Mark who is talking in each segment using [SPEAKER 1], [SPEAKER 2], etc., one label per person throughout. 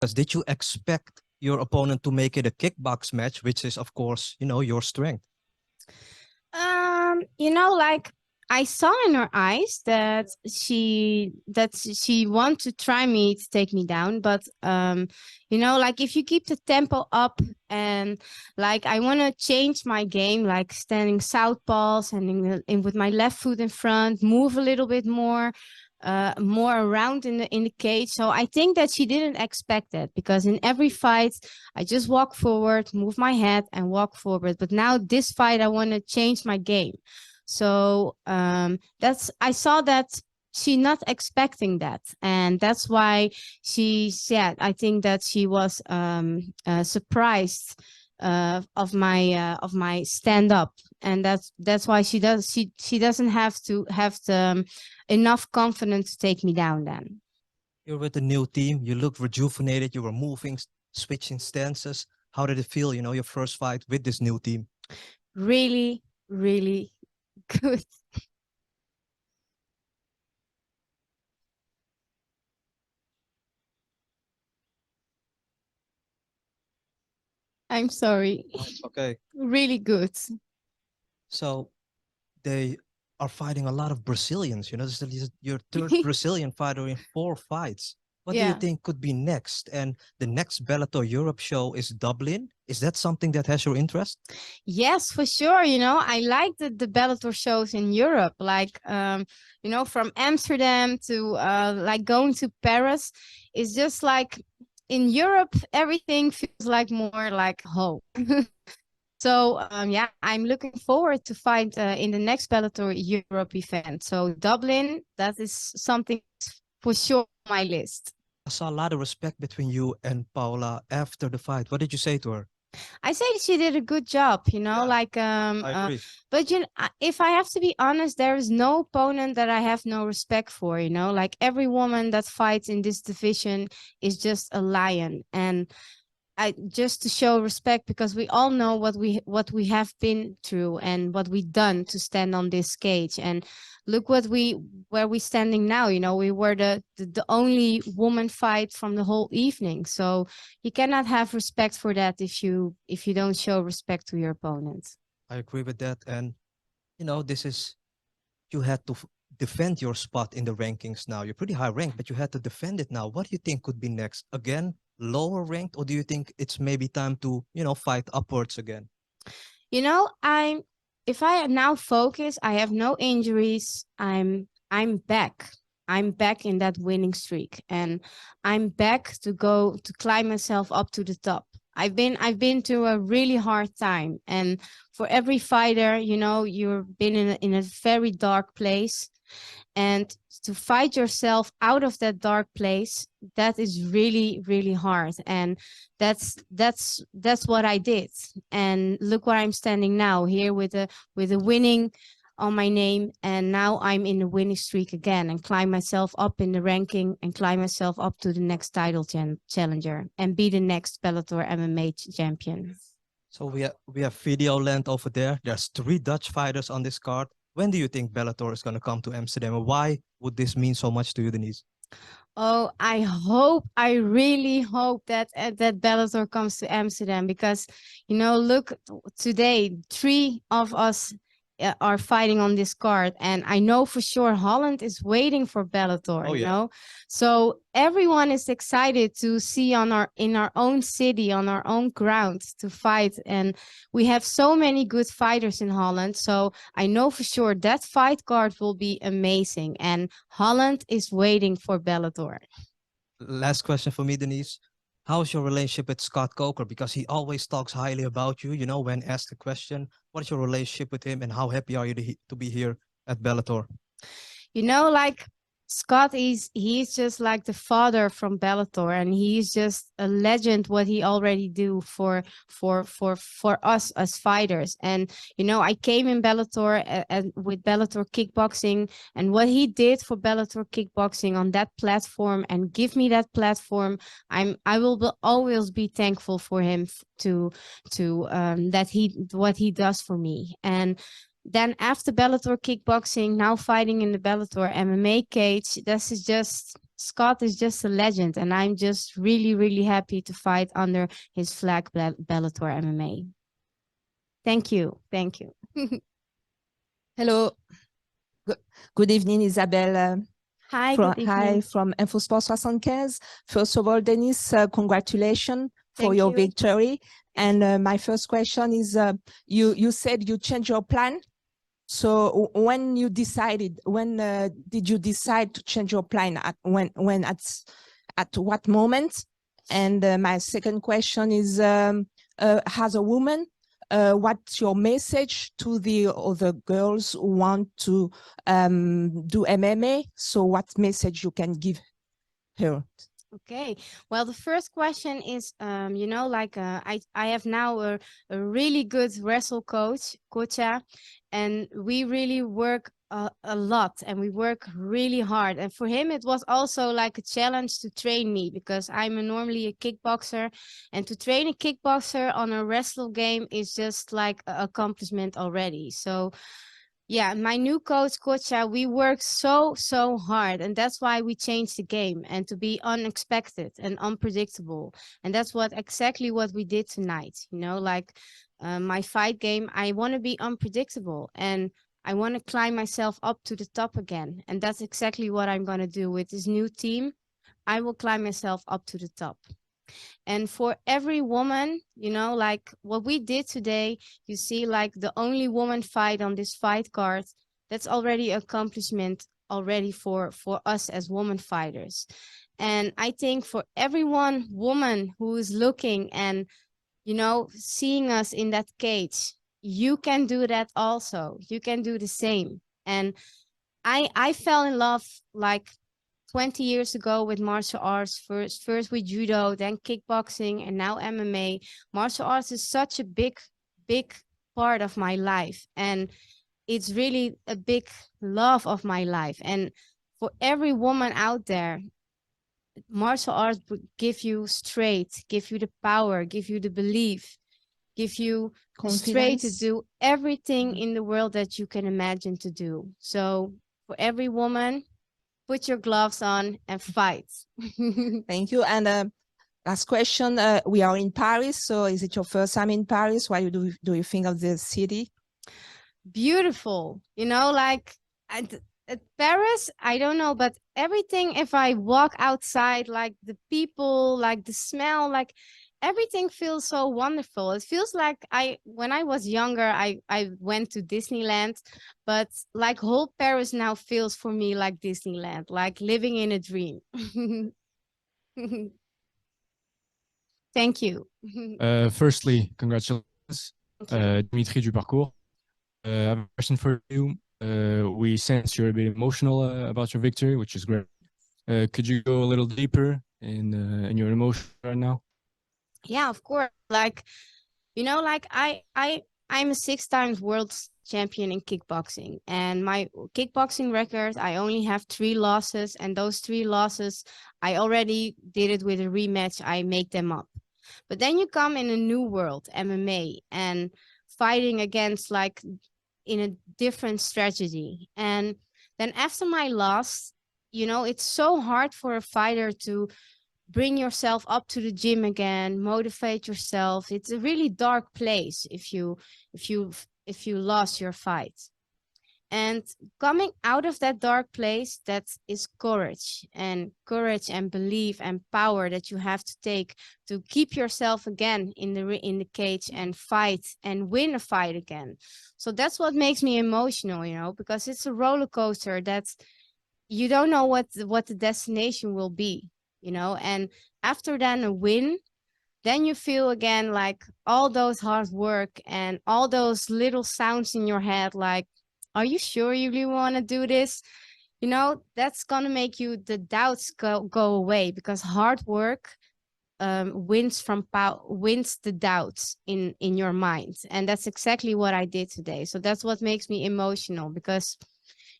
[SPEAKER 1] Because did you expect your opponent to make it a kickbox match, which is, of course, your strength?
[SPEAKER 2] Like I saw in her eyes that she want to try me to take me down, but like if you keep the tempo up and like I want to change my game, like standing southpaw, standing in with my left foot in front, move a little bit more around in the cage. So I think that she didn't expect that, because in every fight I just walk forward, move my head and walk forward. But now this fight I want to change my game. So I saw that she not expecting that, and that's why she said, I think that she was surprised of my stand up, and that's why she doesn't have to have the enough confidence to take me down then.
[SPEAKER 1] You're with a new team. You look rejuvenated. You were moving, switching stances. How did it feel, your first fight with this new team?
[SPEAKER 2] Really, really good. I'm sorry.
[SPEAKER 1] Okay.
[SPEAKER 2] Really good.
[SPEAKER 1] So they are fighting a lot of Brazilians. This is your third Brazilian fighter in 4 fights. What do you
[SPEAKER 2] Yeah.
[SPEAKER 1] think could be next? And the next Bellator Europe show is Dublin. Is that something that has your interest?
[SPEAKER 2] Yes, for sure. I like the Bellator shows in Europe, like, from Amsterdam to like going to Paris. It's just like in Europe, everything feels like more like home. So yeah, I'm looking forward to fight in the next Bellator Europe event. So Dublin, that is something for sure on my list.
[SPEAKER 1] I saw a lot of respect between you and Paula after the fight. What did you say to her?
[SPEAKER 2] I say she did a good job,
[SPEAKER 1] Yeah,
[SPEAKER 2] like
[SPEAKER 1] I agree.
[SPEAKER 2] but if I have to be honest, there is no opponent that I have no respect for, like every woman that fights in this division is just a lion. And I just to show respect, because we all know what we have been through and what we done to stand on this cage. And look where we standing now. We were the only woman fight from the whole evening. So you cannot have respect for that if you don't show respect to your opponent.
[SPEAKER 1] I agree with that. And this is you had to defend your spot in the rankings now. You're pretty high ranked, but you had to defend it now. What do you think could be next? Again, lower ranked, or do you think it's maybe time to, fight upwards again?
[SPEAKER 2] If I now focus, I have no injuries. I'm back. I'm back in that winning streak, and I'm back to go to climb myself up to the top. I've been through a really hard time, and for every fighter, you've been in a very dark place, and to fight yourself out of that dark place, that is really, really hard. And that's what I did. And look where I'm standing now, here with a winning on my name, and now I'm in the winning streak again, and climb myself up in the ranking and climb myself up to the next title challenger and be the next Bellator MMA champion.
[SPEAKER 1] So we have Videoland over there. There's 3 Dutch fighters on this card. When do you think Bellator is going to come to Amsterdam? And why would this mean so much to you, Denise?
[SPEAKER 2] Oh, I really hope that that Bellator comes to Amsterdam, because, look, today, 3 of us are fighting on this card, and I know for sure Holland is waiting for Bellator.
[SPEAKER 1] Oh, yeah.
[SPEAKER 2] So everyone is excited to see in our own city, on our own ground, to fight. And we have so many good fighters in Holland, so I know for sure that fight card will be amazing, and Holland is waiting for Bellator.
[SPEAKER 1] Last question for me, Denise. How's your relationship with Scott Coker? Because he always talks highly about you, when asked a question. What is your relationship with him, and how happy are you to be here at Bellator?
[SPEAKER 2] Like Scott he's just like the father from Bellator, and he's just a legend what he already do for us as fighters. And I came in Bellator and with Bellator kickboxing, and what he did for Bellator kickboxing on that platform and give me that platform, I will always be thankful for him to that what he does for me. And then after Bellator kickboxing, now fighting in the Bellator MMA cage, this is just Scott is just a legend, and I'm just really, really happy to fight under his flag, Bellator MMA. Thank you. Thank you.
[SPEAKER 3] Hello. Good evening, Isabelle.
[SPEAKER 2] Hi, good evening.
[SPEAKER 3] Hi, from InfoSport 75. First of all, Denise, congratulations for
[SPEAKER 2] Thank
[SPEAKER 3] your
[SPEAKER 2] you.
[SPEAKER 3] victory. And my first question is, you said you changed your plan. So when you decided, when did you decide to change your plan? At what moment? And my second question is, as a woman, what's your message to the other girls who want to do MMA? So what message you can give her?
[SPEAKER 2] Okay. Well, the first question is, you know, like I have now a really good wrestle coach, Kocha, and we really work a lot and we work really hard. And for him, it was also like a challenge to train me because I'm normally a kickboxer, and to train a kickboxer on a wrestle game is just like an accomplishment already. So yeah, my new coach, Kocha, we work so hard, and that's why we changed the game and to be unexpected and unpredictable. And that's exactly what we did tonight. You know, like my fight game, I want to be unpredictable and I want to climb myself up to the top again. And that's exactly what I'm going to do with this new team. I will climb myself up to the top. And for every woman, you know, like what we did today, you see like the only woman fight on this fight card, that's already accomplishment already for us as woman fighters. And I think for everyone woman who is looking and, you know, seeing us in that cage, you can do that also. You can do the same. And I fell in love like 20 years ago with martial arts, first with judo, then kickboxing, and now MMA. Martial arts is such a big part of my life, and it's really a big love of my life. And for every woman out there, martial arts would give you straight, give you the power, give you the belief, give you the strength to do everything in the world that you can imagine to do. So for every woman, put your gloves on and fight.
[SPEAKER 3] Thank you. And last question, we are in Paris. So is it your first time in Paris? What do you think of the city?
[SPEAKER 2] Beautiful. You know, like at Paris, I don't know, but everything, if I walk outside, like the people, like the smell, like everything feels so wonderful. It feels like when I was younger, I went to Disneyland, but like whole Paris now feels for me like Disneyland, like living in a dream. Thank you.
[SPEAKER 4] Firstly, congratulations, Dimitri du Parcours. I have a question for you. We sense you're a bit emotional about your victory, which is great. Could you go a little deeper in your emotion right now?
[SPEAKER 2] Yeah, of course. Like, you know, like I'm a 6 times world champion in kickboxing, and my kickboxing record, I only have 3 losses, and those 3 losses, I already did it with a rematch. I make them up. But then you come in a new world, MMA, and fighting against like in a different strategy. And then after my loss, you know, it's so hard for a fighter to bring yourself up to the gym again, motivate yourself. It's a really dark place if you lost your fight. And coming out of that dark place, that is courage and belief and power that you have to take to keep yourself again in the cage and fight and win a fight again. So that's what makes me emotional, you know, because it's a roller coaster that you don't know what the destination will be, you know. And after then a win, then you feel again like all those hard work and all those little sounds in your head like, are you sure you really want to do this? You know, that's going to make you the doubts go away, because hard work wins the doubts in your mind. And that's exactly what I did today. So that's what makes me emotional, because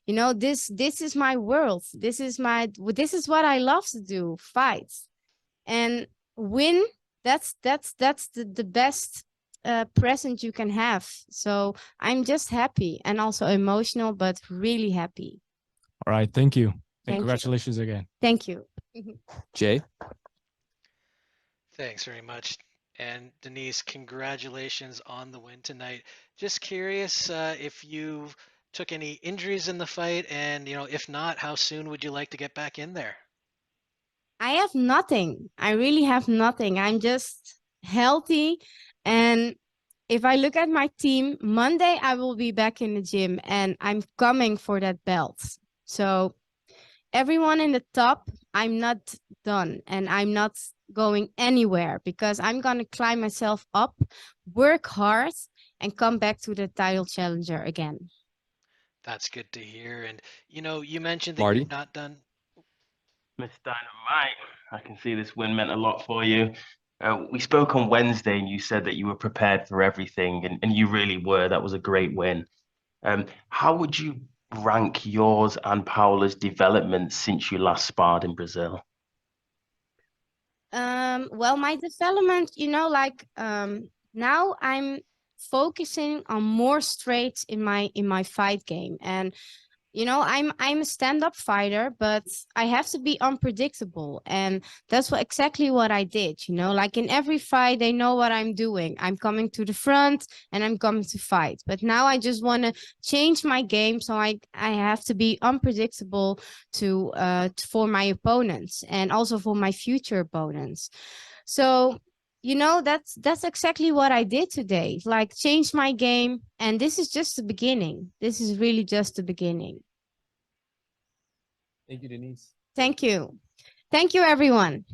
[SPEAKER 2] you know, this is my world. This is what I love to do, fight and win. That's the best present you can have. So I'm just happy and also emotional, but really happy.
[SPEAKER 4] All right, thank you.
[SPEAKER 2] Thank you.
[SPEAKER 4] congratulations again.
[SPEAKER 2] Thank you.
[SPEAKER 5] Jay?
[SPEAKER 6] Thanks very much. And Denise, congratulations on the win tonight. Just curious if you took any injuries in the fight, and if not, how soon would you like to get back in there?
[SPEAKER 2] I have nothing. I really have nothing. I'm just healthy. And if I look at my team, Monday I will be back in the gym and I'm coming for that belt. So everyone in the top, I'm not done and I'm not going anywhere because I'm going to climb myself up, work hard, and come back to the title challenger again.
[SPEAKER 6] That's good to hear. And you mentioned that
[SPEAKER 5] Marty?
[SPEAKER 6] you're not done.
[SPEAKER 7] Miss Dynamite, I can see this win meant a lot for you. We spoke on Wednesday and you said that you were prepared for everything, and you really were. That was a great win. How would you rank yours and Paula's development since you last sparred in Brazil?
[SPEAKER 2] Well, my development, now I'm focusing on more straights in my fight game. And I'm a stand-up fighter, but I have to be unpredictable. And that's exactly what I did. Like in every fight, they know what I'm doing. I'm coming to the front and I'm coming to fight. But now I just want to change my game. So I have to be unpredictable for my opponents and also for my future opponents. So that's exactly what I did today. Like change my game, and this is just the beginning. This is really just the beginning.
[SPEAKER 5] Thank you, Denise.
[SPEAKER 2] Thank you. Thank you, everyone.